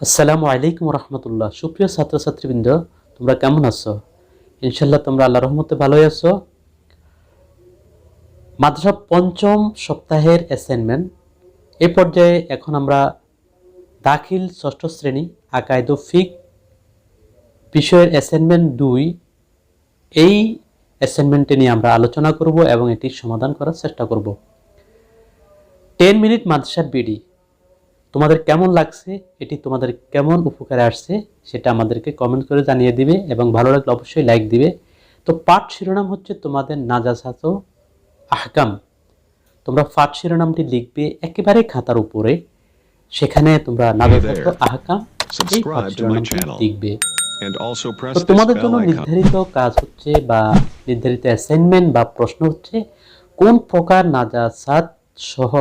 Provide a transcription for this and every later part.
আসসালামু আলাইকুম রহমতুল্লাহ। সুপ্রিয় ছাত্রছাত্রীবৃন্দ, তোমরা কেমন আছো? ইনশাল্লাহ তোমরা আল্লাহর রহমতে ভালোই আছো। মাদ্রাসা পঞ্চম সপ্তাহের অ্যাসাইনমেন্ট এই পর্যায়ে এখন আমরা দাখিল ষষ্ঠ শ্রেণী আকায়েদ ও ফিক বিষয়ের অ্যাসাইনমেন্ট 2 এই অ্যাসাইনমেন্টে নিয়ে আমরা আলোচনা করব এবং এটির সমাধান করার চেষ্টা করব। 10 মিনিট মাদ্রাসার বিডি তোমাদের কেমন লাগছে, এটি তোমাদের কেমন উপকারে আসছে সেটা আমাদেরকে কমেন্ট করে জানিয়ে দিবে এবং ভালো লাগলে অবশ্যই লাইক দিবে। তো পাঠ শিরোনাম হচ্ছে তোমাদের নাজাসাত ও আহকাম। তোমরা পাঠ শিরোনামটি লিখবে একেবারে খাতার উপরে, সেখানে তোমরা নাজাসাত ও আহকাম এই পাঠ শিরোনামটি লিখবে। তো তোমাদের জন্য নির্ধারিত কাজ হচ্ছে বা নির্ধারিত অ্যাসাইনমেন্ট বা প্রশ্ন হচ্ছে কোন প্রকার নাজাসাত সহ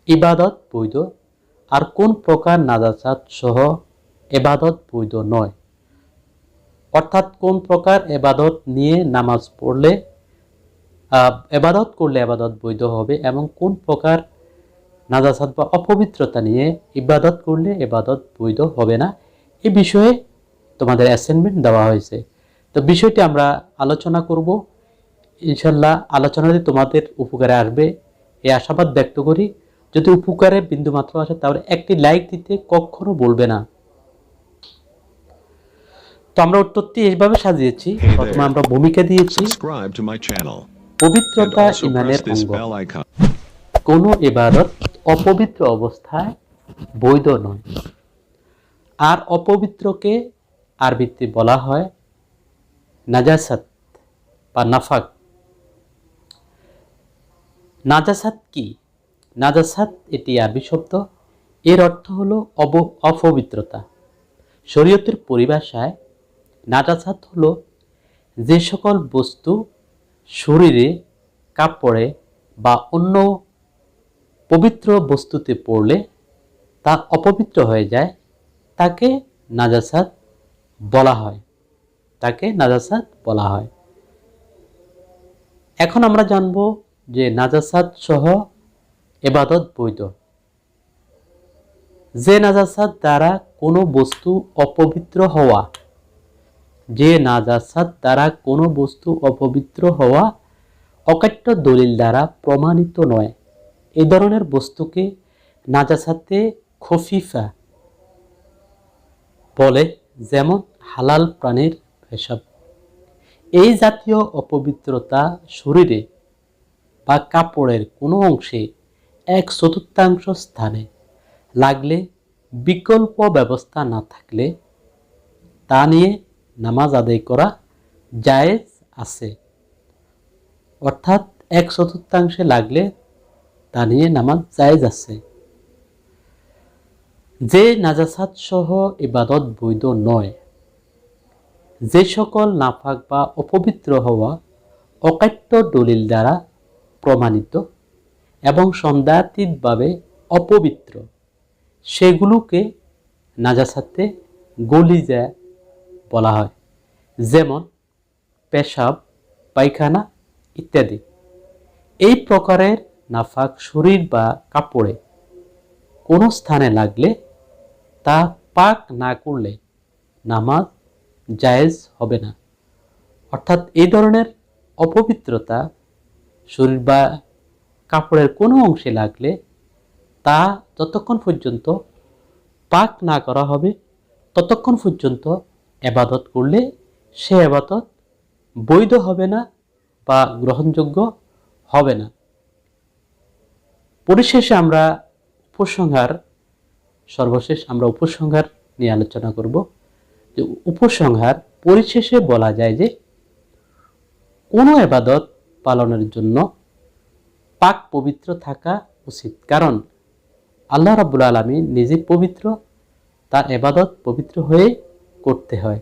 ইবাদত বৈধ আর কোন প্রকার নাজাসাত সহ এবাদত বৈধ নয়। অর্থাৎ কোন প্রকার এবাদত নিয়ে নামাজ পড়লে এবাদত করলে এবাদত বৈধ হবে এবং কোন প্রকার নাজাসাত বা অপবিত্রতা নিয়ে ইবাদত করলে এবাদত বৈধ হবে না, এই বিষয়ে তোমাদের অ্যাসাইনমেন্ট দেওয়া হয়েছে। তো বিষয়টি আমরা আলোচনা করব। ইনশাল্লাহ আলোচনাটি তোমাদের উপকারে আসবে এই আশাবাদ ব্যক্ত করি। যদি উপকারে বিন্দুমাত্র আসে তাহলে একটি লাইক দিতে কখনো বলবে না। তো আমরা উত্তরটি এইভাবে সাজিয়েছি। প্রথমে আমরা ভূমিকা দিয়েছি পবিত্রতা ঈমানের অঙ্গ। কোনো ইবাদত অপবিত্র অবস্থায় বৈধ নয়। আর অপবিত্রকে আরবিতে বলা হয় নাজাসাত বা নাফাক। নাজাসাত কি? নাজাসাত এটি আরবি শব্দ, এর অর্থ হলো অপবিত্রতা। শরীয়তের পরিভাষায় নাজাসাত হলো যে সকল বস্তু শরীরে, কাপড়ে বা অন্য পবিত্র বস্তুতে পড়লে তা অপবিত্র হয়ে যায়, তাকে নাজাসাত বলা হয়। তাকে নাজাসাত বলা হয়। এখন আমরা জানব যে নাজাসাত সহ এবাদত বৈধ। যে নাজাসাত দ্বারা কোনো বস্তু অপবিত্র হওয়া, যে নাজাসাত দ্বারা কোনো বস্তু অপবিত্র হওয়া অকাট্য দলিল দ্বারা প্রমাণিত নয়, এই ধরনের বস্তুকে নাজাসাতে খফিফা বলে, যেমন হালাল প্রাণীর পেশাব। এই জাতীয় অপবিত্রতা শরীরে বা কাপড়ের কোনো অংশে 1/4 স্থানে লাগলে বিকল্প ব্যবস্থা না থাকলে তা নিয়ে নামাজ আদায় করা জায়েজ আছে। অর্থাৎ 1/4 লাগলে তা নিয়ে নামাজ জায়েজ আছে। যে নাজাসাত সহ ইবাদত বৈধ নয়, যে সকল নাফাক বা অপবিত্র হওয়া অকাট্য দলিল দ্বারা প্রমাণিত এবং সন্দেহাতীতভাবে অপবিত্র, সেগুলোকে নাজাসাতে গলিজা বলা হয়, যেমন পেশাব, পায়খানা ইত্যাদি। এই প্রকারের নাফাক শরীর বা কাপড়ে কোনো স্থানে লাগলে তা পাক না করলে নামাজ জায়েজ হবে না। অর্থাৎ এই ধরনের অপবিত্রতা শরীর বা কাপড়ের কোনো অংশে লাগলে তা যতক্ষণ পর্যন্ত পাক না করা হবে ততক্ষণ পর্যন্ত এবাদত করলে সে এবাদত বৈধ হবে না বা গ্রহণযোগ্য হবে না। পরিশেষে আমরা সর্বশেষ আমরা উপসংহার নিয়ে আলোচনা করব। যে উপসংহার পরিশেষে বলা যায় যে কোনো ইবাদত পালনের জন্য পাক পবিত্র থাকা উচিত, কারণ আল্লাহ রাব্বুল আলামিন নিজে পবিত্র, তার ইবাদত পবিত্র হয়ে করতে হয়।